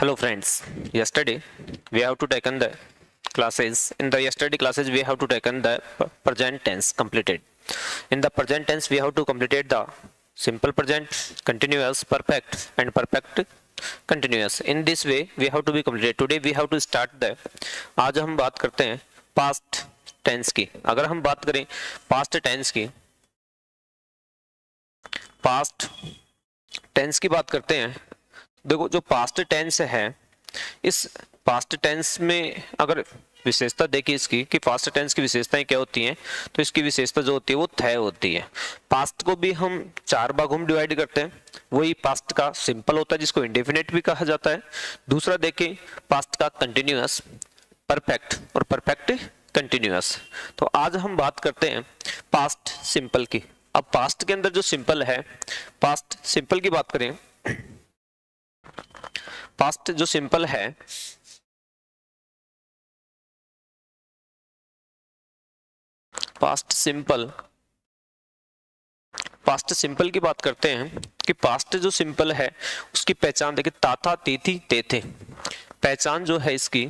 Hello friends, yesterday we have to taken the classes. In the yesterday classes we have to taken the present tense completed. In the present tense we have to completed the simple present, continuous, perfect and perfect continuous. In this way we have to be completed. Today we have to start the आज हम बात करते हैं past tense की. अगर हम बात करें past tense की, past tense की बात करते हैं, देखो जो पास्ट टेंस है, इस पास्ट टेंस में अगर विशेषता देखिए इसकी कि पास्ट टेंस की विशेषताएं क्या होती हैं, तो इसकी विशेषता जो होती है वो तय होती है। पास्ट को भी हम चार भागों में डिवाइड करते हैं। वही पास्ट का सिंपल होता है जिसको इंडेफिनिट भी कहा जाता है। दूसरा देखें पास्ट का कंटिन्यूअस, परफेक्ट और परफेक्ट कंटिन्यूअस। तो आज हम बात करते हैं पास्ट सिंपल की। अब पास्ट के अंदर जो सिंपल है, पास्ट सिंपल की बात करें, पास्ट जो सिंपल है, पास्ट सिंपल की बात करते हैं कि पास्ट जो सिंपल है उसकी पहचान देखिए, ताथा तीथी तेथे। पहचान जो है इसकी,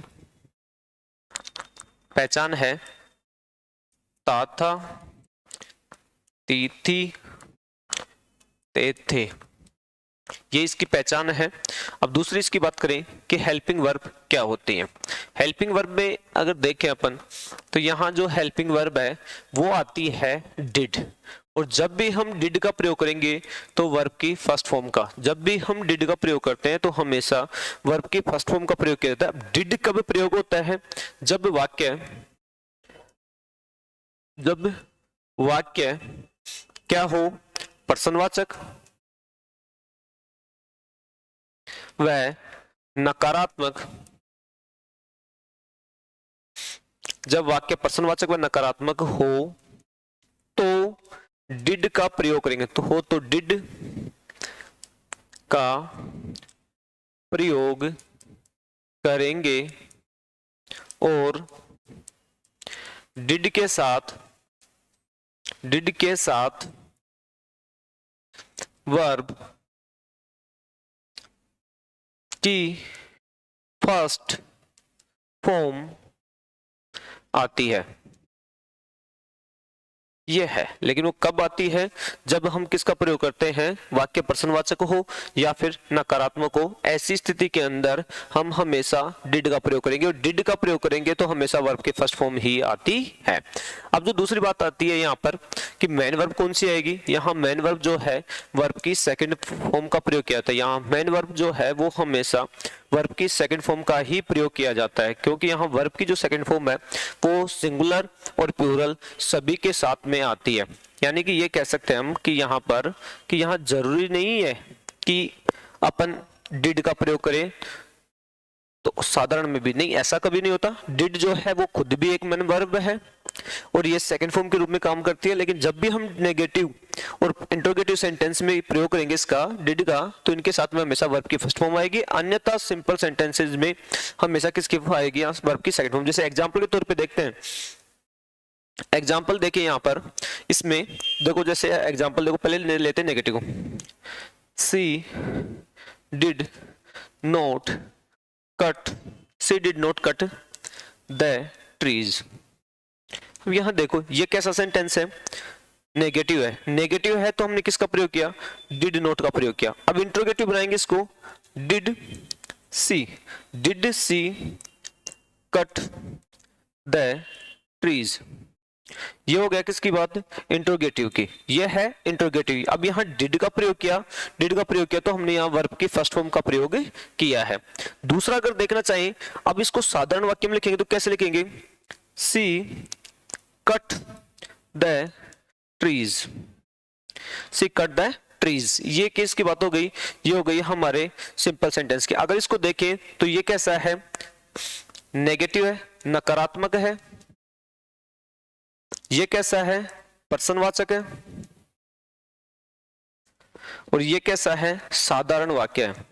पहचान है ताथा तीथी तेथे, ये इसकी पहचान है। अब दूसरी इसकी बात करें कि हेल्पिंग वर्ब क्या होती है। हेल्पिंग वर्ब में अगर देखें अपन, तो यहाँ जो हेल्पिंग वर्ब है वो आती है डिड। और जब भी हम डिड का प्रयोग करेंगे तो वर्ब की फर्स्ट फॉर्म का, जब भी हम डिड का प्रयोग करते हैं तो हमेशा वर्ब की फर्स्ट फॉर्म का प्रयोग किया जाता है। डिड कब प्रयोग होता है? जब वाक्य क्या हो, पर्सनवाचक वह नकारात्मक, जब वाक्य प्रश्नवाचक व नकारात्मक हो तो डिड का प्रयोग करेंगे। तो हो तो डिड का प्रयोग करेंगे और डिड के साथ वर्ब की फर्स्ट फॉर्म आती है। यह है, लेकिन वो कब आती है? जब हम किसका प्रयोग करते हैं? वाक्य प्रश्नवाचक हो या फिर नकारात्मक हो। ऐसी स्थिति के अंदर हम हमेशा डिड का प्रयोग करेंगे, और डिड का प्रयोग करेंगे तो हमेशा वर्ब की फर्स्ट फॉर्म ही आती है। अब जो दूसरी बात आती है यहाँ पर कि मेन वर्ब कौन सी आएगी। यहाँ मेन वर्ब जो है वर्ब की सेकंड फॉर्म का प्रयोग किया जाता है। यहाँ मेन वर्ब जो है वो हमेशा वर्ब की सेकंड फॉर्म का ही प्रयोग किया जाता है, क्योंकि यहाँ वर्ब की जो सेकंड फॉर्म है वो सिंगुलर और प्लूरल सभी के साथ में आती है। यानी कि ये कह सकते हैं हम कि यहाँ पर कि यहाँ जरूरी नहीं है कि अपन डिड का प्रयोग करें, तो साधारण में भी नहीं, ऐसा कभी नहीं होता। डिड जो है वो खुद भी एक मेन वर्ब है और ये सेकंड फॉर्म के रूप में काम करती है। लेकिन जब भी हम नेगेटिव और इंट्रोगेटिव सेंटेंस में प्रयोग करेंगे इसका, डिड का, तो इनके साथ में हमेशा वर्ब की फर्स्ट फॉर्म आएगी। अन्यथा सिंपल सेंटेंसेस में हमेशा किसकी आएगी? वर्ब की सेकंड फॉर्म। जैसे एग्जांपल के तौर पे देखते हैं, एग्जांपल देखिए यहाँ पर, इसमें देखो जैसे एग्जांपल देखो, पहले लेते हैं नेगेटिव को। She did not cut the trees. अब यहां देखो ये कैसा सेंटेंस है? नेगेटिव है। नेगेटिव है तो हमने किसका प्रयोग किया? डिड नॉट का प्रयोग किया। अब इंट्रोगेटिव बनाएंगे इसको, did she cut the trees. ये हो गया किसकी बात? इंट्रोगेटिव की। ये है इंट्रोगेटिव। अब यहाँ डिड का प्रयोग किया तो हमने यहाँ वर्ब की फर्स्ट फॉर्म का प्रयोग किया है। दूसरा अगर देखना चाहिए, अब इसको साधारण वाक्य में लिखेंगे तो कैसे लिखेंगे? She cut the trees, she cut the trees. ये किसकी बात हो गई? ये हो गई हमारे सिंपल सेंटेंस की। अगर इसको देखें तो ये कैसा है? नेगेटिव है, नकारात्मक है। ये कैसा है? प्रश्नवाचक है। और ये कैसा है? साधारण वाक्य है।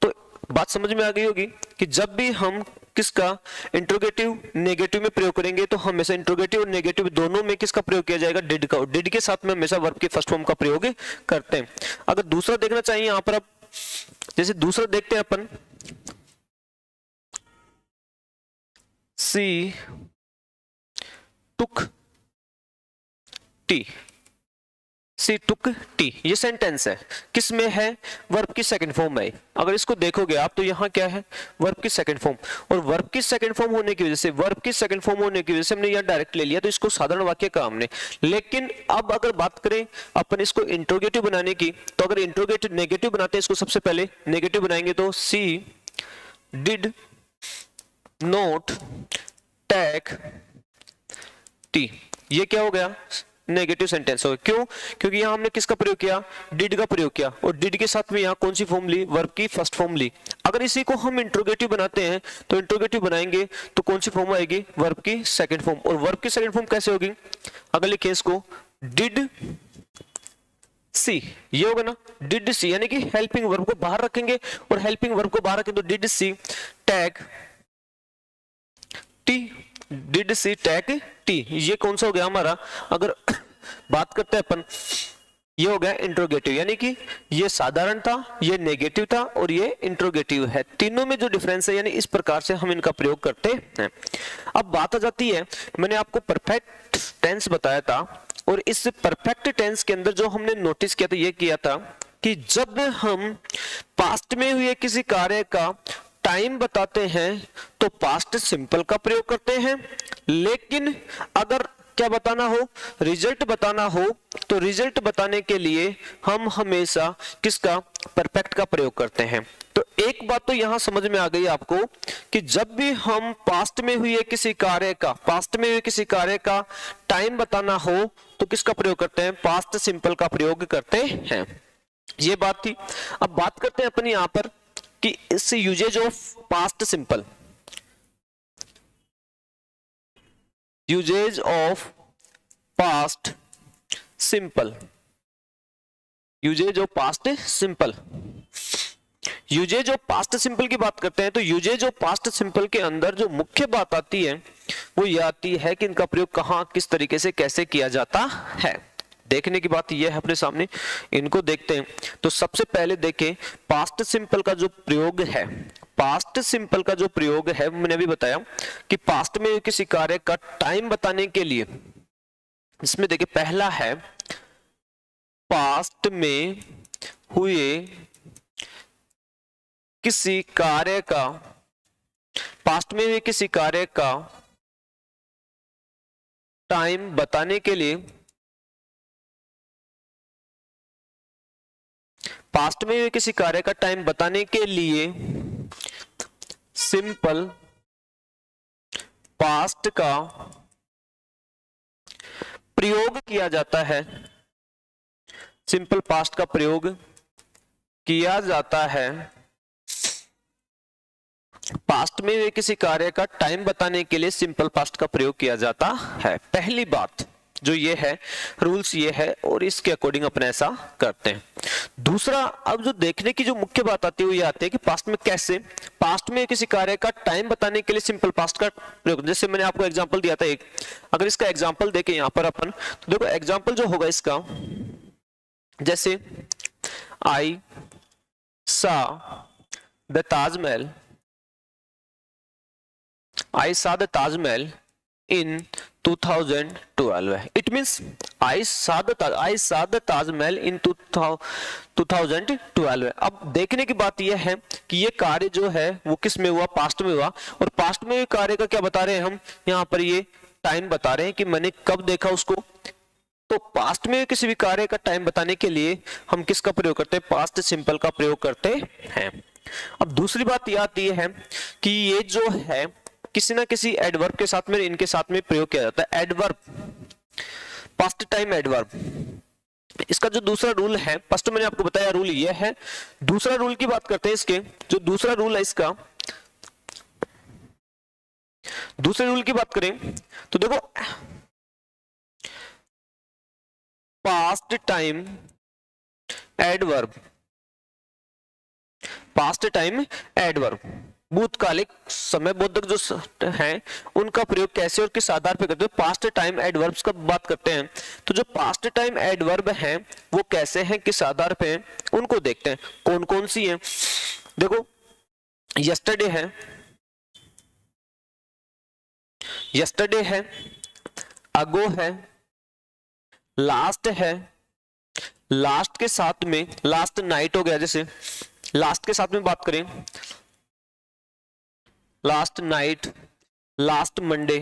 तो बात समझ में आ गई होगी कि जब भी हम किसका इंट्रोगेटिव नेगेटिव में प्रयोग करेंगे तो हमेशा इंट्रोगेटिव और नेगेटिव दोनों में किसका प्रयोग किया जाएगा? डिड का। डिड के साथ में हमेशा वर्ब के फर्स्ट फॉर्म का प्रयोग करते हैं। अगर दूसरा देखना चाहिए यहाँ पर, अब जैसे दूसरा देखते हैं अपन, सी टुक टी, सी टुक टी, ये सेंटेंस है, किस में है, वर्ब की सेकंड फॉर्म में। अगर इसको देखोगे आप तो यहाँ क्या है, वर्ब की सेकंड फॉर्म, और वर्ब की सेकंड फॉर्म होने की वजह से, वर्ब की सेकंड फॉर्म होने की वजह से हमने यहाँ डायरेक्ट ले लिया, तो इसको साधारण वाक्य कहा हमने। लेकिन अब अगर बात करें अपन इसको इंट्रोगेटिव बनाने की, तो अगर इंट्रोगेटिव नेगेटिव बनाते हैं इसको, सबसे पहले नेगेटिव बनाएंगे तो सी डिड नॉट टेक टी, ये क्या हो गया, नेगेटिव सेंटेंस हो गया। क्यों, क्योंकि यहां हमने किसका प्रयोग किया, डिड का प्रयोग किया, और डिड के साथ में यहां कौन सी फॉर्म ली, वर्ब की फर्स्ट फॉर्म ली। अगर इसी को हम इंट्रोगेटिव बनाते हैं तो इंट्रोगेटिव बनाएंगे तो कौन सी फॉर्म आएगी, वर्ब की सेकंड फॉर्म। और वर्ब की सेकंड फॉर्म कैसे होगी, अगर लिखें इसको डिड सी, ये होगा ना, डिड सी, यानी कि हेल्पिंग वर्ब को बाहर रखेंगे, और हेल्पिंग वर्ब को बाहर रखें तो did she tag T, did she tag T, ये कौन सा हो गया हमारा, अगर बात करते हैं अपन, ये हो गया इंट्रोगेटिव, यानी कि ये साधारण था, ये नेगेटिव था, और ये इंट्रोगेटिव है। तीनों में जो डिफरेंस है, यानी इस प्रकार से हम इनका प्रयोग करते हैं। अब बात आ जाती है, मैंने आपको परफेक्ट टेंस बताया था, और इस परफेक्ट टेंस के अंदर जो हमने नोटिस किया था, ये किया था कि जब हम पास्ट में हुए किसी कार्य का टाइम बताते हैं तो पास्ट सिंपल का प्रयोग करते हैं, लेकिन अगर क्या बताना हो, रिजल्ट बताना हो, तो रिजल्ट बताने के लिए हम हमेशा किसका, परफेक्ट का प्रयोग करते हैं। तो एक बात तो यहां समझ में आ गई आपको कि जब भी हम पास्ट में हुए किसी कार्य का, पास्ट में हुए किसी कार्य का टाइम बताना हो तो किसका प्रयोग करते हैं, पास्ट सिंपल का प्रयोग करते हैं। ये बात थी। अब बात करते हैं अपन यहां पर कि इस usage of past simple, usage of past simple, usage of past simple, usage of past simple की बात करते हैं तो यूजेज ऑफ पास्ट सिंपल के अंदर जो मुख्य बात आती है वो ये आती है कि इनका प्रयोग कहां, किस तरीके से, कैसे किया जाता है। देखने की बात यह है अपने सामने, इनको देखते हैं। तो सबसे पहले देखें पास्ट सिंपल का जो प्रयोग है, पास्ट सिंपल का जो प्रयोग है, मैंने भी बताया कि पास्ट में किसी कार्य का टाइम बताने के लिए, इसमें देखिए पहला है पास्ट में हुए किसी कार्य का, पास्ट में हुए किसी कार्य का टाइम बताने के लिए, पास्ट में हुए किसी कार्य का टाइम बताने के लिए सिंपल पास्ट का प्रयोग किया जाता है, सिंपल पास्ट का प्रयोग किया जाता है। पास्ट में हुए किसी कार्य का टाइम बताने के लिए सिंपल पास्ट का प्रयोग किया जाता है। पहली बात जो ये है, रूल्स ये है, और इसके अकॉर्डिंग अपन ऐसा करते हैं। दूसरा, अब जो देखने की जो मुख्य बात आती है वो ये आती है कि पास्ट में कैसे, पास्ट में किसी कार्य का टाइम बताने के लिए सिंपल पास्ट का प्रयोग। जैसे मैंने आपको एग्जांपल दिया था एक, अगर इसका एग्जांपल देखें यहां पर अपन, तो देखो एग्जांपल जो होगा इसका, जैसे आई सा the Taj Mahal, I saw the Taj Mahal in 2012. It means I saw the Taj Mahal in 2012. अब देखने की बात यह है कि ये कार्य जो है वो किस में हुआ, पास्ट में हुआ, और पास्ट में कार्य का क्या बता रहे हैं हम यहाँ पर, ये टाइम बता रहे हैं कि मैंने कब देखा उसको। तो पास्ट में किसी भी कार्य का टाइम बताने के लिए हम किसका प्रयोग करते हैं, पास्ट सिंपल का प्रयोग करते हैं। अब दूसरी बात यह आती है कि ये जो है किसी ना किसी एडवर्ब के साथ में, इनके साथ में प्रयोग किया जाता है। एडवर्ब, पास्ट टाइम एडवर्ब, इसका जो दूसरा रूल है, फर्स्ट मैंने आपको बताया रूल ये है, दूसरा रूल की बात करते हैं इसके, जो दूसरा रूल है इसका, दूसरे रूल की बात करें तो देखो past time adverb, past time adverb, भूतकालिक समय बोधक जो हैं उनका प्रयोग कैसे और किस आधार पर करते हैं, पास्ट टाइम एडवर्ब्स का बात करते हैं। तो जो पास्ट टाइम एडवर्ब हैं वो कैसे हैं, किस आधार पे हैं, उनको देखते हैं कौन कौन सी हैं। देखो यस्टरडे है, यस्टरडे है, अगो है, लास्ट है, लास्ट के साथ में लास्ट नाइट हो गया, जैसे लास्ट के साथ में बात करें, last night, last Monday,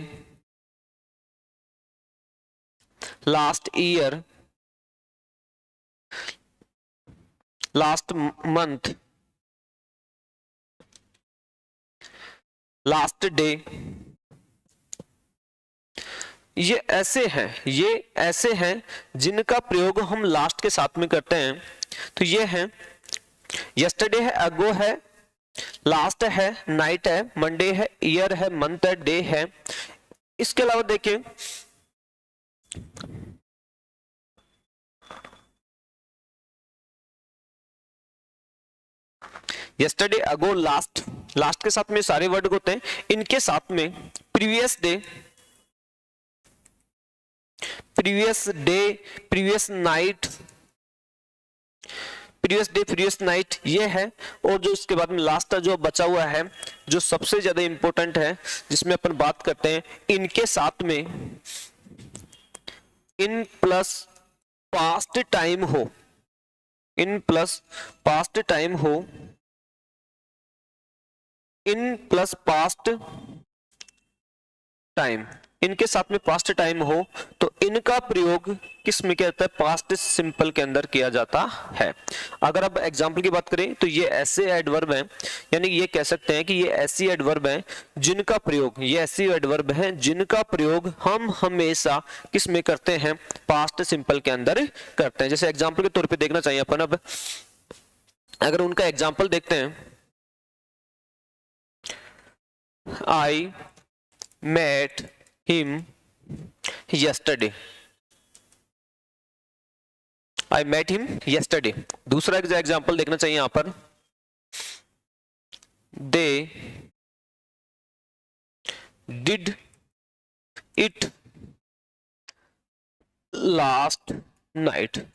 last year, last month, last day, ये ऐसे हैं जिनका प्रयोग हम लास्ट के साथ में करते हैं। तो ये है यस्टरडे है, अगो है, लास्ट है, नाइट है, मंडे है, ईयर है, मंथ है, डे है। इसके अलावा देखिए यस्टरडे, अगो, लास्ट, लास्ट के साथ में सारे वर्ड होते हैं। इनके साथ में previous day, previous day, previous night, previous day, previous night, ये है। और जो इसके बाद में लास्ट जो बचा हुआ है, जो सबसे ज्यादा इंपॉर्टेंट है, जिसमें अपन बात करते हैं, इनके साथ में इन प्लस पास्ट टाइम हो, इन प्लस पास्ट टाइम हो, इन प्लस पास्ट टाइम, इनके साथ में पास्ट टाइम हो तो इनका प्रयोग किस में किया जाता है? पास्ट सिंपल के अंदर किया जाता है। अगर अब एग्जांपल की बात करें तो ये ऐसे एडवर्ब हैं, यानी ये कह सकते हैं कि ये ऐसी एडवर्ब हैं जिनका प्रयोग, ये ऐसी एडवर्ब हैं जिनका प्रयोग हम हमेशा किस में करते हैं? पास्ट सिंपल के अंदर करते हैं। जैसे एग्जाम्पल के तौर पर देखना चाहिए अपन, अब अगर उनका एग्जाम्पल देखते हैं, आई met him yesterday, I met him yesterday। दूसरा एग्जाम्पल देखना चाहिए यहां पर, they did it last night,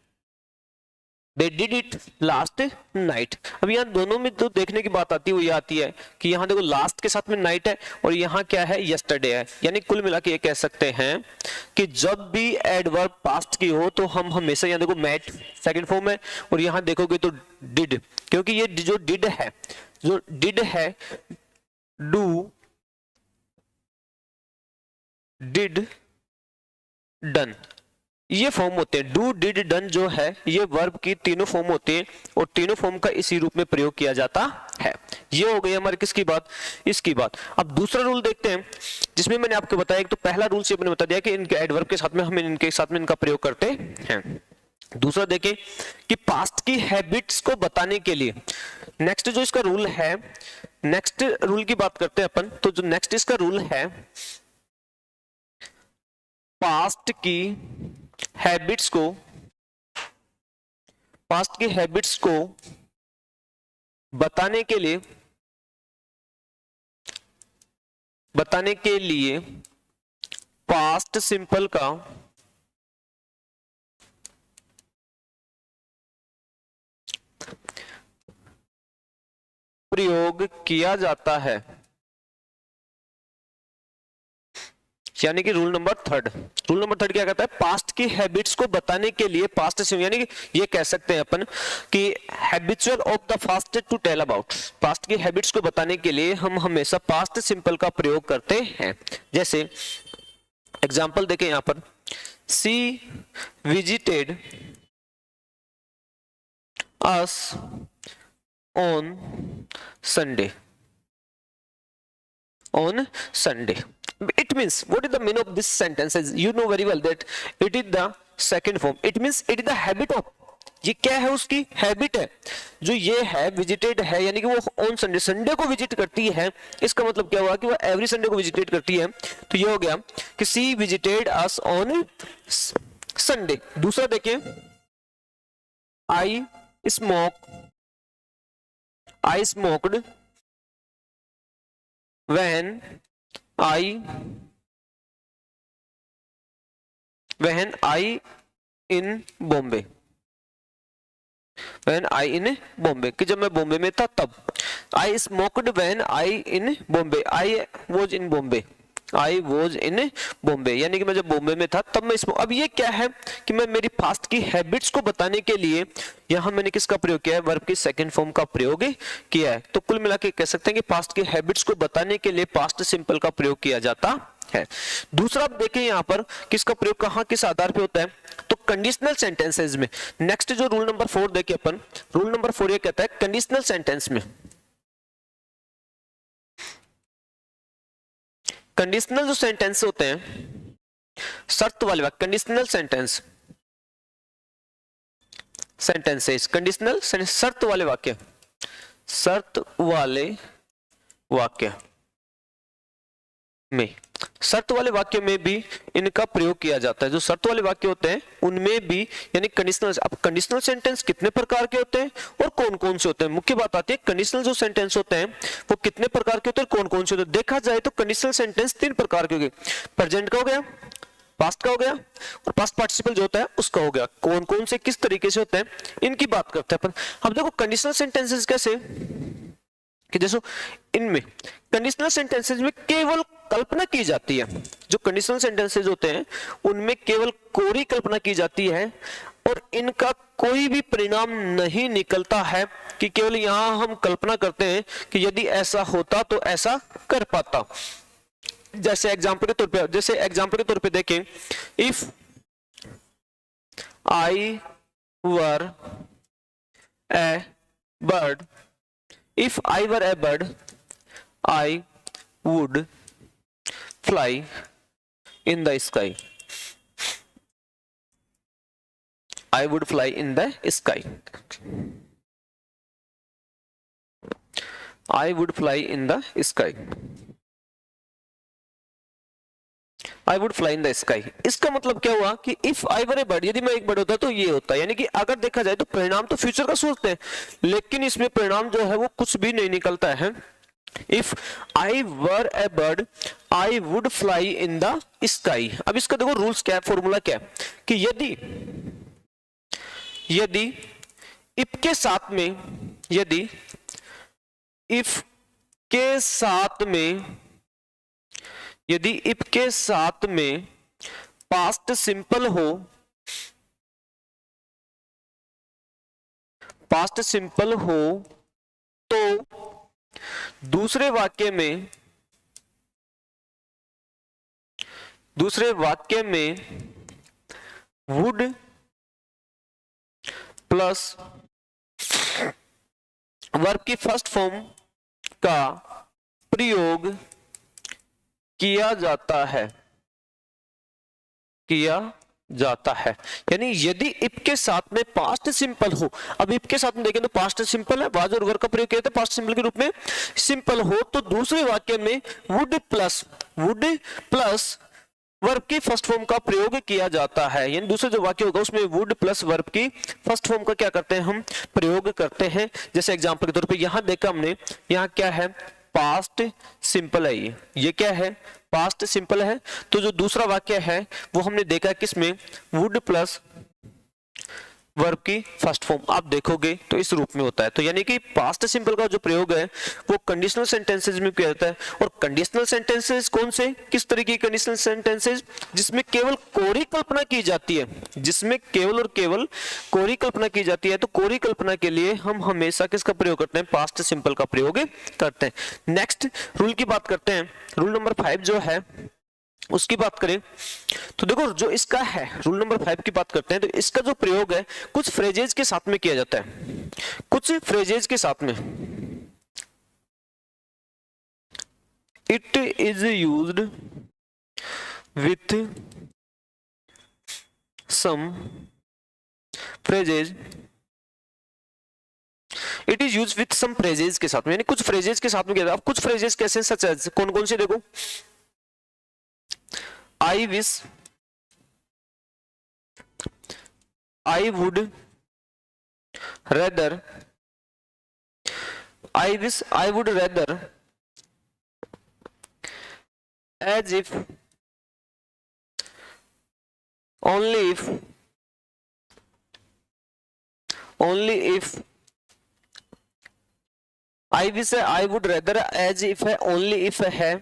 they did it last night। अब यहाँ दोनों में तो देखने की बात आती हुई आती है कि यहाँ देखो लास्ट के साथ में नाइट है और यहाँ क्या है? यस्टरडे है। यानी कुल मिला के ये कह सकते हैं कि जब भी एडवर्ब पास्ट की हो तो हम हमेशा, यहाँ देखो मेट सेकंड फॉर्म है और यहाँ देखोगे तो डिड, क्योंकि ये जो डिड है, जो डिड है, डू, डिड, डन, ये फॉर्म होते हैं। डू, डिड, डन जो है ये वर्ब की तीनों फॉर्म होते हैं और तीनों फॉर्म का इसी रूप में प्रयोग किया जाता है। ये हो गई हमारी किसकी बात? इसकी बात। अब दूसरा रूल देखते हैं जिसमें मैंने आपको बताया, एक तो पहला रूल से मैंने बता दिया कि इनके एडवर्ब के साथ में हम इनके साथ में इनका प्रयोग करते हैं। दूसरा देखें कि पास्ट की हैबिट्स को बताने के लिए नेक्स्ट जो इसका रूल है, नेक्स्ट रूल की बात करते हैं अपन। तो जो नेक्स्ट इसका रूल है, पास्ट की हैबिट्स को, पास्ट की हैबिट्स को बताने के लिए पास्ट सिंपल का प्रयोग किया जाता है। यानी कि रूल नंबर थर्ड क्या कहता है? पास्ट की हैबिट्स को बताने के लिए पास्ट से, यानी कि ये कह सकते हैं अपन कि habitual of the past to tell about, past की हैबिट्स को बताने के लिए हम हमेशा पास्ट सिंपल का प्रयोग करते हैं। जैसे एग्जांपल देखें यहां पर, she visited us on Sunday, on Sunday। It means, what is the meaning of this sentence? You know very well that it is the second form, it means it is the habit of, ये क्या है? उसकी habit है। जो ये है visited है, यानी कि वो ऑन संडे, संडे को विजिट करती है। इसका मतलब क्या हुआ कि वो एवरी संडे को विजिटेट करती है। तो ये हो गया कि she visited us on Sunday. दूसरा देखिए, I smoked when I in Bombay। When I in Bombay, कि जब मैं बॉम्बे में था तब। I smoked when I in Bombay, I was in Bombay, I was in Bombay, यानी कि मैं जब बॉम्बे में था तब मैं इसमें। अब ये क्या है कि मैं मेरी पास्ट की हैबिट्स को बताने के लिए यहां मैंने किसका प्रयोग किया है, वर्ब की सेकंड फॉर्म का प्रयोग किया है। तो कुल मिला के कह सकते हैं कि पास्ट की हैबिट्स को बताने के लिए पास्ट सिंपल का प्रयोग किया जाता है। दूसरा आप देखें यहां पर किसका प्रयोग कहां किस आधार पे होता है, तो कंडीशनल सेंटेंसेस में। नेक्स्ट जो रूल नंबर 4 देखें अपन, रूल नंबर 4 ये कहता है कंडीशनल सेंटेंस में, कंडीशनल जो सेंटेंस होते हैं, शर्त वाले वाक्य, कंडीशनल सेंटेंसेस, कंडीशनल शर्त वाले वाक्य, शर्त वाले वाक्य में, शर्त वाले वाक्य में भी इनका प्रयोग किया जाता है। जो शर्त वाले वाक्य होते हैं उनमें भी, यानी कंडीशनल। अब कंडीशनल सेंटेंस कितने प्रकार के होते हैं और कौन कौन से होते हैं, मुख्य बात आती है कंडीशनल जो सेंटेंस होते हैं वो कितने प्रकार के होते हैं, कौन कौन से होते हैं। देखा जाए तो कंडीशनल सेंटेंस 3 प्रकार के हो गए, प्रेजेंट का हो गया, पास्ट का हो गया और पास्ट पार्टिसिपल जो होता है उसका हो गया। कौन कौन से किस तरीके से होते हैं इनकी बात करते हैं अपन। अब देखो कंडीशनल सेंटेंसेस कैसे, कि जैसे इनमें कंडीशनल सेंटेंसेस में केवल कल्पना की जाती है। जो कंडीशनल सेंटेंसेस होते हैं उनमें केवल कोरी कल्पना की जाती है और इनका कोई भी परिणाम नहीं निकलता है, कि केवल यहां हम कल्पना करते हैं कि यदि ऐसा होता तो ऐसा कर पाता। जैसे एग्जांपल के तौर पे देखें, if I were A bird, if I were a bird, I would fly in the sky. I would fly in the sky. I would fly in the sky. I would fly in the sky. इसका मतलब क्या हुआ कि if I were a bird, यदि मैं एक bird होता तो ये होता, यानी कि अगर देखा जाए तो परिणाम तो फ्यूचर का सोचते हैं, लेकिन इसमें परिणाम जो है वो कुछ भी नहीं निकलता है। If I were a bird, I would fly in the sky. अब इसका देखो रूल्स क्या है, फॉर्मूला क्या है, कि यदि if के साथ में, यदि if के साथ में, यदि इफ के साथ में पास्ट सिंपल हो, पास्ट सिंपल हो तो दूसरे वाक्य में वुड प्लस वर्ब की फर्स्ट फॉर्म का प्रयोग किया जाता है, यानी यदि इफ के साथ में पास्ट सिंपल हो। अब इफ के साथ में देखें तो पास्ट सिंपल है, वाज और वर का प्रयोग किया था पास्ट सिंपल के रूप में, सिंपल हो तो दूसरे वाक्य में वुड प्लस वर्ब की फर्स्ट फॉर्म का प्रयोग किया जाता है, यानी दूसरा जो वाक्य होगा उसमें वुड प्लस वर्ब की फर्स्ट फॉर्म का क्या करते हैं हम प्रयोग करते हैं। जैसे एग्जांपल के तौर पे यहां देखा हमने, यहां क्या है, पास्ट सिंपल है, ये क्या है, पास्ट सिंपल है। तो जो दूसरा वाक्य है वो हमने देखा किसमें, वुड प्लस वर्ब की फर्स्ट फॉर्म, आप देखोगे तो इस रूप में होता है। तो यानी कि पास्ट सिंपल का जो प्रयोग है वो कंडीशनल सेंटेंसेस में किया जाता है। और कंडीशनल सेंटेंसेस कौन से, किस तरीके के कंडीशनल सेंटेंसेस, जिसमें केवल कोरी कल्पना की जाती है, जिसमें केवल और केवल कोरी कल्पना की जाती है। तो कोरी कल्पना के लिए हम हमेशा किसका प्रयोग करते हैं, पास्ट सिंपल का प्रयोग करते हैं। नेक्स्ट रूल की बात करते हैं, रूल नंबर 5 जो है उसकी बात करें तो देखो जो इसका है, रूल नंबर 5 की बात करते हैं तो इसका जो प्रयोग है कुछ फ्रेजेज के साथ में किया जाता है, कुछ फ्रेजेज के साथ में। It is used with some phrases, it is use with some phrases के साथ में, यानी कुछ फ्रेजेज के साथ में किया जाता है। अब कुछ फ्रेजेज कैसे, सच है कौन कौन से, देखो I wish, I would rather, I wish, I would rather, as if, only if, only if, I wish है, I would rather, as if है, ओनली इफ है,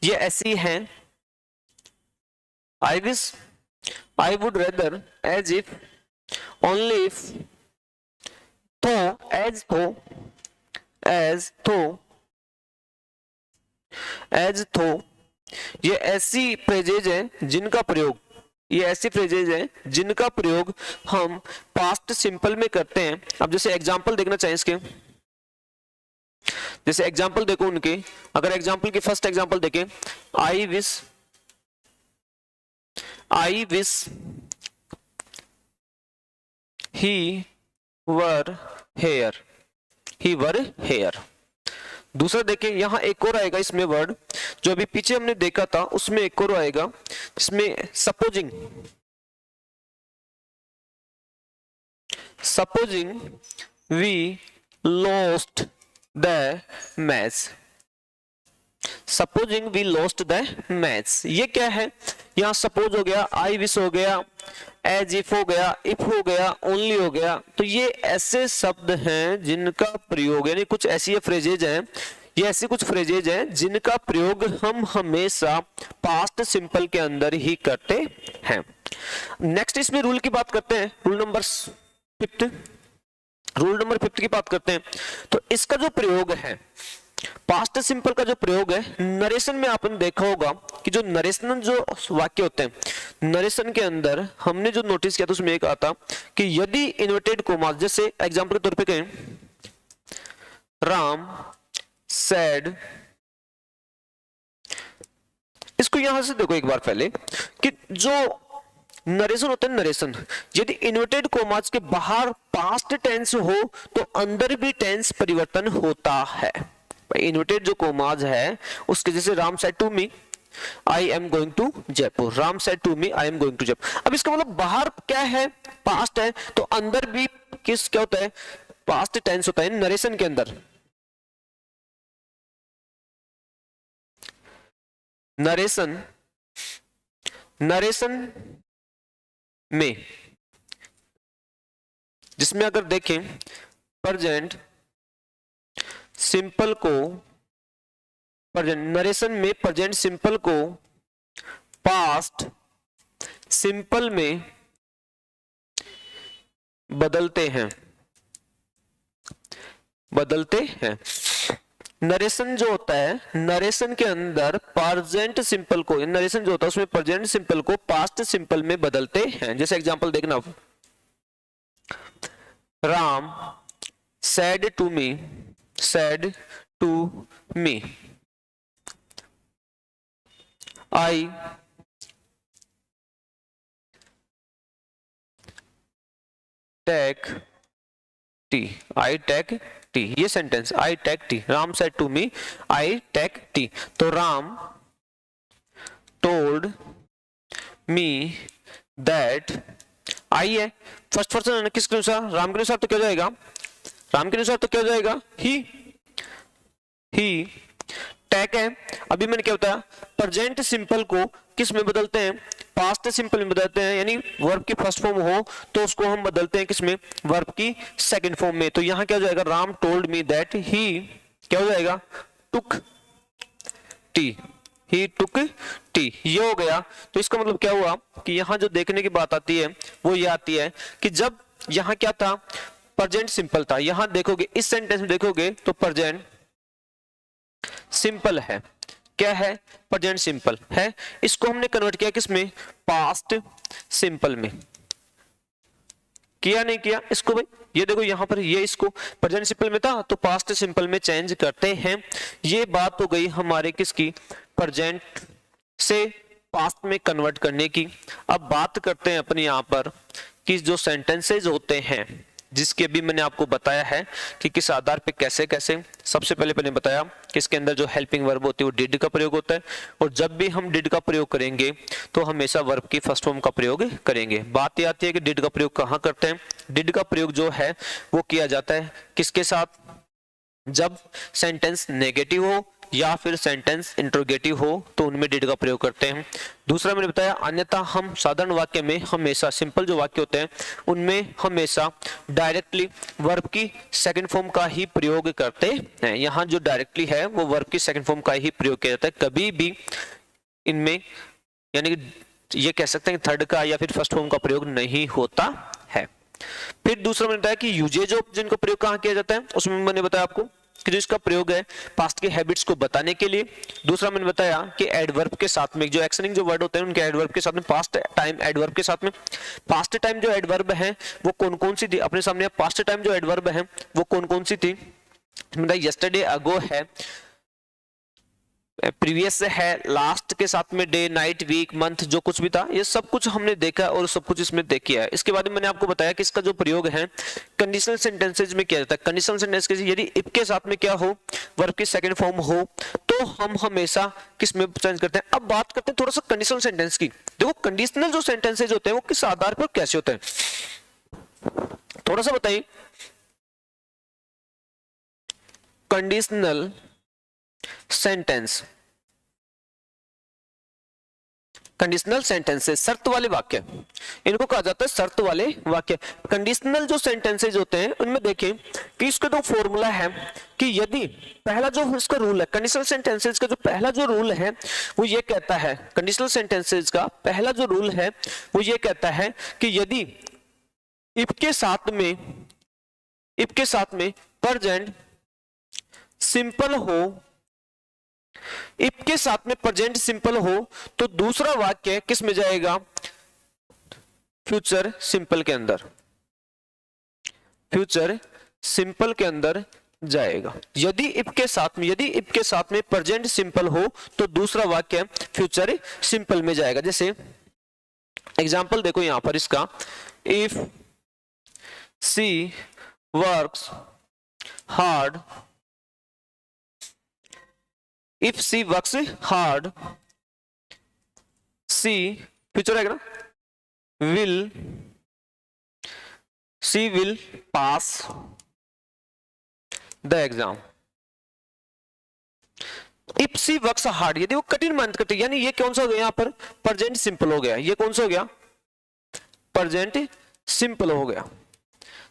ये ऐसी है। I wish, I would rather, as if, only if, though, as though, as though, as though, ये ऐसी phrases हैं जिनका प्रयोग, ये ऐसी फ्रेजेज हैं जिनका प्रयोग हम पास्ट सिंपल में करते हैं। अब जैसे एग्जांपल देखना चाहिए इसके, जैसे एग्जांपल देखो उनके, अगर एग्जांपल की फर्स्ट एग्जांपल देखें, I wish, I wish he were here, he were here. दूसरा देखें, यहां एक और आएगा इसमें वर्ड, जो अभी पीछे हमने देखा था उसमें एक और आएगा, इसमें supposing, supposing we lost the match, supposing we lost the match. ये क्या है, यहां सपोज हो गया, आई विश हो गया, एज इफ हो गया, इफ हो गया, ओनली हो गया। तो ये ऐसे शब्द हैं जिनका प्रयोग, यानी कुछ ऐसी फ्रेजेज हैं, ये ऐसी कुछ फ्रेजेज हैं जिनका प्रयोग हम हमेशा पास्ट सिंपल के अंदर ही करते हैं। नेक्स्ट इसमें रूल की बात करते हैं, रूल नंबर 5, रूल नंबर 5 की बात करते हैं। तो इसका जो प्रयोग है, पास्ट सिंपल का जो प्रयोग है, नरेशन में आपने देखा होगा कि जो नरेशन जो वाक्य होते हैं, नरेशन के अंदर हमने जो नोटिस किया था उसमें एक आता कि यदि इन्वर्टेड कोमास, जैसे एग्जांपल के तौर पे कहें, राम सेड, इसको यहां से देखो एक बार पहले कि जो नरेशन होता है, नरेशन यदि इन्वर्टेड कोमास के बाहर पास्ट टेंस हो तो अंदर भी टेंस परिवर्तन होता है। इन्वर्टेड जो कोमास है उसके, जैसे Ram said to me I am going to Jaipur, Ram said to me I am going to Jaipur. अब इसका मतलब बाहर क्या है, पास्ट है, तो अंदर भी किस क्या होता है, पास्ट टेंस होता है नरेशन के अंदर। नरेशन, नरेशन में जिसमें अगर देखें प्रेजेंट सिंपल को, प्रेजेंट नरेशन में प्रेजेंट सिंपल को पास्ट सिंपल में बदलते हैं, बदलते हैं। नरेशन जो होता है, नरेशन के अंदर प्रेजेंट सिंपल को, नरेशन जो होता है उसमें प्रेजेंट सिंपल को पास्ट सिंपल में बदलते हैं। जैसे एग्जांपल देखना, Ram said to me, said to me, I take tea, I take tea, ये sentence I take tea, Ram said to me I take tea. तो Ram told me that, I है first person है ना, किसके अनुसार, राम के अनुसार, तो क्या हो जाएगा, राम के अनुसार तो क्या हो जाएगा, ही, ही टेक है। अभी मैंने क्या बताया, प्रेजेंट सिंपल को किस में बदलते हैं, पास्ट सिंपल में बदलते हैं, यानी वर्ब की फर्स्ट फॉर्म हो तो उसको हम बदलते हैं किसमें, वर्ब की सेकंड फॉर्म में। तो यहां क्या हो जाएगा, Ram told me that he क्या हो जाएगा, टुक टी, ही टुक टी, ये हो गया। तो इसका मतलब क्या हुआ कि यहां जो देखने की बात आती है वो ये आती है कि जब यहां क्या था, प्रेजेंट सिंपल था, यहां देखोगे इस सेंटेंस में देखोगे तो प्रेजेंट सिंपल है, क्या है, प्रेजेंट सिंपल है, इसको हमने कन्वर्ट किया किसमें, पास्ट सिंपल में, किया नहीं किया इसको भाई, ये देखो यहां पर ये इसको प्रेजेंट सिंपल में था तो पास्ट सिंपल में चेंज करते हैं। ये बात हो गई हमारे किसकी, प्रेजेंट से पास्ट में कन्वर्ट करने की। अब बात करते हैं अपने यहां पर कि जो सेंटेंसेज होते हैं, जिसके अभी मैंने आपको बताया है कि किस आधार पे कैसे कैसे, सबसे पहले मैंने बताया कि इसके अंदर जो हेल्पिंग वर्ब होती है वो डिड का प्रयोग होता है, और जब भी हम डिड का प्रयोग करेंगे तो हमेशा वर्ब की फर्स्ट फॉर्म का प्रयोग करेंगे। बात ये आती है कि डिड का प्रयोग कहाँ करते हैं, डिड का प्रयोग जो है वो किया जाता है किसके साथ, जब सेंटेंस नेगेटिव हो या फिर सेंटेंस इंट्रोगेटिव हो तो उनमें डिड का प्रयोग करते हैं। दूसरा मैंने बताया अन्यथा हम साधारण वाक्य में हमेशा सिंपल जो वाक्य होते हैं उनमें हमेशा डायरेक्टली वर्ब की सेकंड फॉर्म का ही प्रयोग करते हैं। यहाँ जो डायरेक्टली है वो वर्ब की सेकंड फॉर्म का ही प्रयोग किया जाता है, कभी भी इनमें यानी कि ये कह सकते हैं थर्ड का या फिर फर्स्ट फॉर्म का प्रयोग नहीं होता है। फिर दूसरा मैंने बताया कि यूजेज ऑफ जिनका प्रयोग कहाँ किया जाता है, उसमें मैंने बताया आपको कि जो इसका प्रयोग है पास्ट के हैबिट्स को बताने के लिए। दूसरा मैंने बताया कि एडवर्ब के साथ में जो एक्शनिंग जो वर्ड होते हैं उनके एडवर्ब के साथ में पास्ट टाइम एडवर्ब के साथ में पास्ट टाइम जो एडवर्ब है वो कौन कौन सी थी अपने सामने। पास्ट टाइम जो एडवर्ब है वो कौन कौन सी थी, यस्टरडे, अगो है, प्रीवियस है, लास्ट के साथ में डे, नाइट, वीक, मंथ, जो कुछ भी था ये सब कुछ हमने देखा और सब कुछ इसमें देख किया है। इसके बाद में मैंने आपको बताया कि इसका जो प्रयोग है कंडीशनल सेंटेंसेज में किया जाता है। कंडीशनल सेंटेंस के यदि इफ के साथ में क्या हो, वर्ब की सेकंड फॉर्म हो, तो हम हमेशा किस में चेंज करते हैं। अब बात करते हैं थोड़ा सा कंडीशनल सेंटेंस की। देखो कंडीशनल जो सेंटेंसेज होते हैं वो किस आधार पर कैसे होते हैं, थोड़ा सा बताइए। कंडीशनल सेंटेंस, कंडीशनल सेंटेंसेस शर्त वाले वाक्य, इनको कहा जाता है शर्त वाले वाक्य। कंडीशनल जो सेंटेंसेज होते हैं उनमें देखें कि इसका जो फॉर्मूला है कि यदि पहला जो इसका रूल है कंडीशनल सेंटेंसेज का, जो पहला जो रूल है वो ये कहता है, कंडीशनल सेंटेंसेज का पहला जो रूल है वो ये कहता है कि यदि इफ के साथ में प्रेजेंट सिंपल हो, इफ के साथ में प्रेजेंट सिंपल हो तो दूसरा वाक्य किस में जाएगा, फ्यूचर सिंपल के अंदर, फ्यूचर सिंपल के अंदर जाएगा। यदि इफ के साथ में प्रेजेंट सिंपल हो तो दूसरा वाक्य फ्यूचर सिंपल में जाएगा। जैसे एग्जांपल देखो यहां पर इसका, if she works hard, if she works hard, she future आएगा ना, she will pass the exam। if she works hard, यदि वो कठिन मेहनत करती है, यानी ये कौन सा हो गया यहाँ पर प्रेजेंट सिंपल हो गया, ये कौन सा हो गया प्रेजेंट सिंपल हो गया।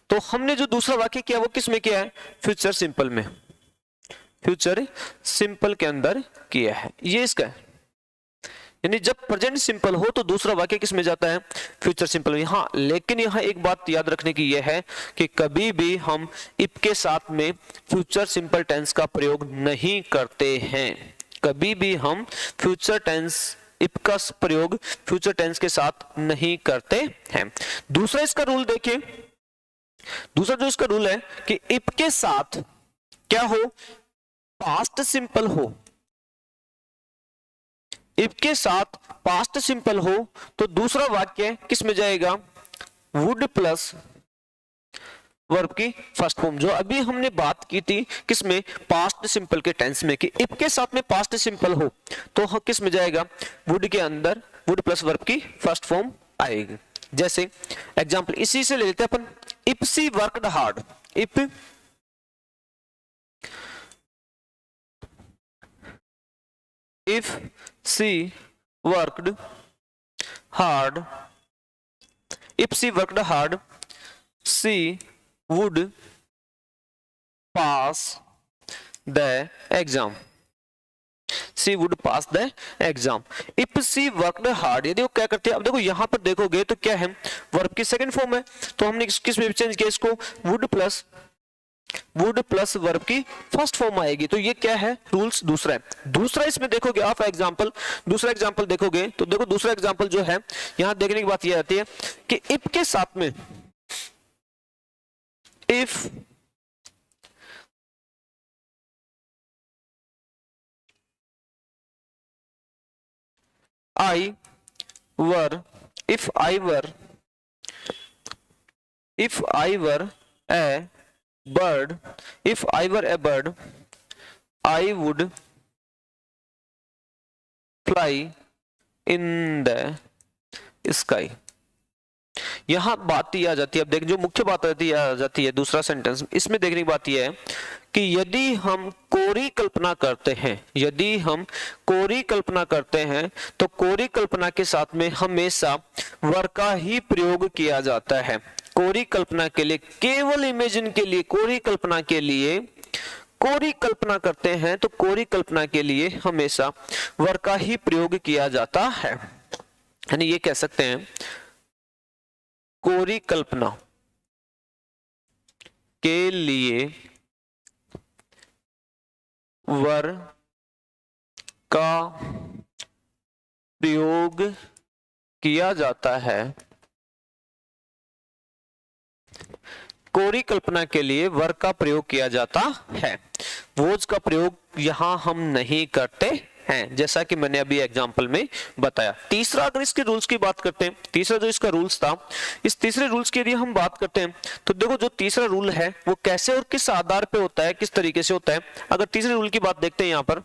तो हमने जो दूसरा वाक्य किया वो किस में किया है, फ्यूचर सिंपल में, फ्यूचर सिंपल के अंदर किया है। ये इसका है, यानी जब प्रेजेंट सिंपल हो तो दूसरा वाक्य किस में जाता है, फ्यूचर सिंपल में। हाँ, लेकिन यहाँ एक बात याद रखने की यह है कि कभी भी हम इफ के साथ में फ्यूचर सिंपल टेंस का प्रयोग नहीं करते हैं, कभी भी हम फ्यूचर टेंस इफ का प्रयोग फ्यूचर टेंस के साथ नहीं करते हैं। दूसरा इसका रूल देखिए, दूसरा जो इसका रूल है कि इफ के साथ क्या हो, पास्ट सिंपल हो, इफ के साथ पास्ट सिंपल हो तो दूसरा वाक्य किस में जाएगा, वुड प्लस वर्ब की फर्स्ट फॉर्म। जो अभी हमने बात की थी किसमें, पास्ट सिंपल के टेंस में, कि इफ के साथ में पास्ट सिंपल हो तो किस में जाएगा, वुड के अंदर वुड प्लस वर्ब की फर्स्ट फॉर्म आएगी। जैसे एग्जांपल इसी से ले लेते हैं अपन, if she worked hard, if she worked hard, if she worked hard, she would pass the exam, she would pass the exam। if she worked hard, यदि वो क्या करती है, अब देखो यहां पर देखोगे तो क्या है, वर्ब की सेकंड फॉर्म है, तो हमने किस में चेंज किया इसको, वुड प्लस वर्ब की फर्स्ट फॉर्म आएगी। तो ये क्या है, रूल्स दूसरा है। दूसरा इसमें देखोगे आप एग्जांपल, दूसरा एग्जांपल देखोगे तो देखो दूसरा एग्जांपल जो है यहां देखने की बात ये आती है कि इफ के साथ में, if I were a bird, I would fly in the sky। यहां बात ये आ जाती है, अब देख जो मुख्य बात आ जाती है दूसरा सेंटेंस, इसमें देखने की बात यह है कि यदि हम कोरी कल्पना करते हैं, यदि हम कोरी कल्पना करते हैं तो कोरी कल्पना के साथ में हमेशा वर का ही प्रयोग किया जाता है। कोरी कल्पना के लिए, केवल इमेजिन के लिए, कोरी कल्पना के लिए, कोरी कल्पना करते हैं तो कोरी कल्पना के लिए हमेशा वर का ही प्रयोग किया जाता है। यानी ये कह सकते हैं कोरी कल्पना के लिए वर का प्रयोग किया जाता है। कोरी कल्पना के लिए वर का प्रयोग किया जाता है, वोज का प्रयोग यहां हम नहीं करते हैं, जैसा कि मैंने अभी एग्जांपल में बताया। तीसरा, अगर इसके रूल्स की बात करते हैं, तीसरा जो इसका रूल्स था, इस तीसरे रूल्स की यदि हम बात करते हैं तो देखो जो तीसरा रूल है वो कैसे और किस आधार पे होता है, किस तरीके से होता है। अगर तीसरे रूल की बात देखते हैं यहां पर,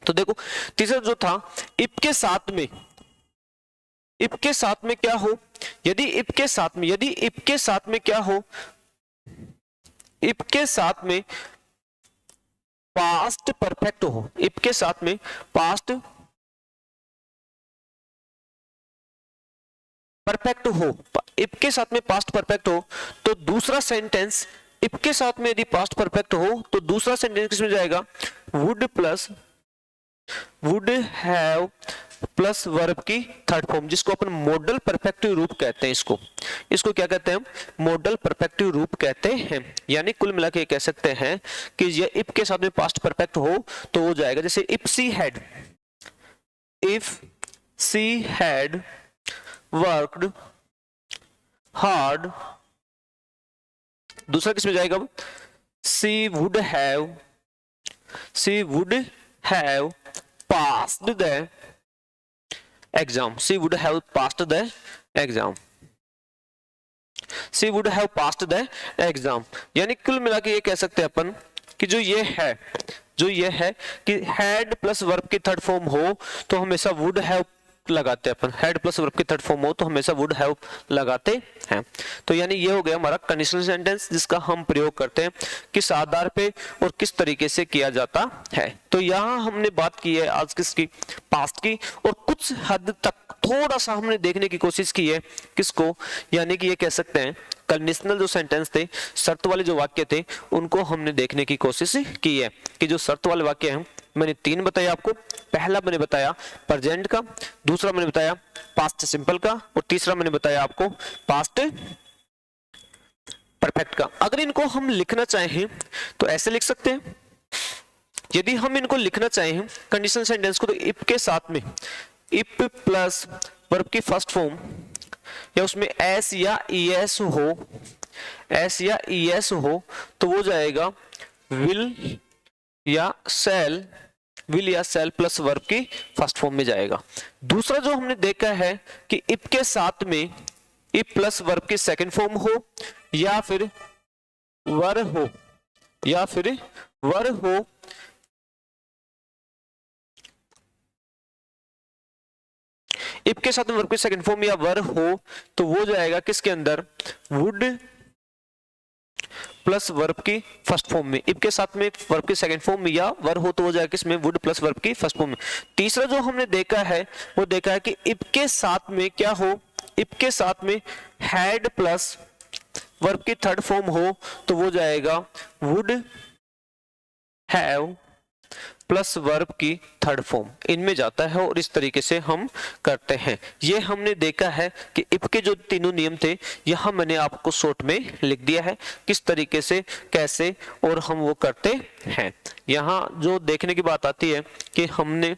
तो देखो तीसरा जो था, इफ के साथ में, इफ के साथ में क्या हो, यदि इफ के साथ में, यदि इफ के साथ में क्या हो, इफ के साथ में पास्ट परफेक्ट हो, इफ के साथ में पास्ट परफेक्ट हो, इफ के साथ में पास्ट परफेक्ट हो, तो दूसरा सेंटेंस, इफ के साथ में यदि पास्ट परफेक्ट हो तो दूसरा सेंटेंस किसमें जाएगा, would plus, would have plus verb की थर्ड फॉर्म, जिसको अपन मॉडल परफेक्टिव रूप कहते हैं। इसको क्या कहते हैं, मॉडल परफेक्टिव रूप कहते हैं। यानी कुल मिला के कह सकते हैं कि ये इफ के साथ में पास्ट परफेक्ट हो तो वो जाएगा, जैसे if she had, if she had worked hard, दूसरा किसमें जाएगा, she would have, she would have passed the exam, she would have passed the exam, she would have passed the exam। यानी कुल मिला के ये कह सकते हैं अपन कि जो ये है, जो ये है कि हैड प्लस वर्ब की थर्ड फॉर्म हो तो हमेशा वुड हैव लगाते हैं अपन, हेड प्लस वर्ब की थर्ड फॉर्म हो तो हमेशा वुड हैव लगाते हैं। तो यानी ये हो गया हमारा कंडीशनल सेंटेंस, जिसका हम प्रयोग करते हैं किस आधार पे और किस तरीके से किया जाता है। तो यहाँ हमने बात की है आज किसकी, पास्ट की, और कुछ हद तक थोड़ा सा हमने देखने की कोशिश की है किसको, यानी कि ये कह सकते हैं कंडीशनल जो सेंटेंस थे, शर्त वाले जो वाक्य थे, उनको हमने देखने की कोशिश की है कि जो शर्त वाले वाक्य हैं मैंने तीन बताया आपको। पहला मैंने बताया प्रेजेंट का, दूसरा मैंने बताया पास्ट सिंपल का, और तीसरा मैंने बताया आपको पास्ट परफेक्ट का। अगर इनको हम लिखना चाहें तो ऐसे लिख सकते हैं, यदि हम इनको लिखना चाहें कंडीशनल सेंटेंस को, तो इफ के साथ में इफ प्लस वर्ब की फर्स्ट फॉर्म या उसमें एस या ईएस हो, एस या ईएस हो तो वो जाएगा विल या सेल, विल या सेल प्लस वर्ब की फर्स्ट फॉर्म में जाएगा। दूसरा जो हमने देखा है कि इफ के साथ में इफ प्लस वर्ब की सेकंड फॉर्म हो या फिर वर हो, या फिर वर हो, इफ के साथ में वर्ब की सेकंड फॉर्म या वर हो तो वो जाएगा किसके अंदर, वुड प्लस वर्ब की फर्स्ट फॉर्म में। इफ के साथ में वर्ब की सेकंड फॉर्म या वर हो तो वो जाएगा किसमें, वुड प्लस वर्ब की फर्स्ट फॉर्म में। तीसरा जो हमने देखा है वो देखा है कि इफ के साथ में क्या हो, इफ के साथ में हैड प्लस वर्ब की थर्ड फॉर्म हो तो वो जाएगा वुड हैव प्लस वर्ब की थर्ड फॉर्म, इनमें जाता है और इस तरीके से हम करते हैं। ये हमने देखा है कि इफ के जो तीनों नियम थे यहां मैंने आपको शॉर्ट में लिख दिया है किस तरीके से, कैसे और हम वो करते हैं। यहाँ जो देखने की बात आती है कि हमने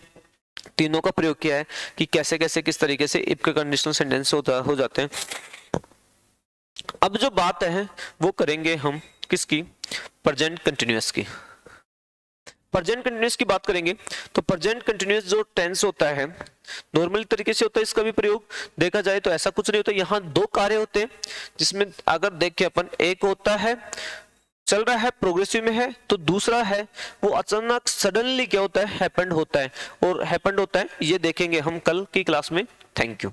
तीनों का प्रयोग किया है कि कैसे कैसे किस तरीके से इफ के कंडीशनल सेंटेंस हो जाते हैं। अब जो बात है वो करेंगे हम किसकी, प्रेजेंट कंटिन्यूअस की। प्रेजेंट कंटिन्यूअस की बात करेंगे तो प्रेजेंट कंटिन्यूअस जो टेंस होता है नॉर्मल तरीके से होता है, इसका भी प्रयोग देखा जाए तो ऐसा कुछ नहीं होता। यहाँ दो कार्य होते हैं जिसमें अगर देखें अपन, एक होता है चल रहा है प्रोग्रेसिव में है, तो दूसरा है वो अचानक सडनली क्या होता है, हैपेंड होता है, और हैपेंड होता है ये देखेंगे हम कल की क्लास में। Thank you.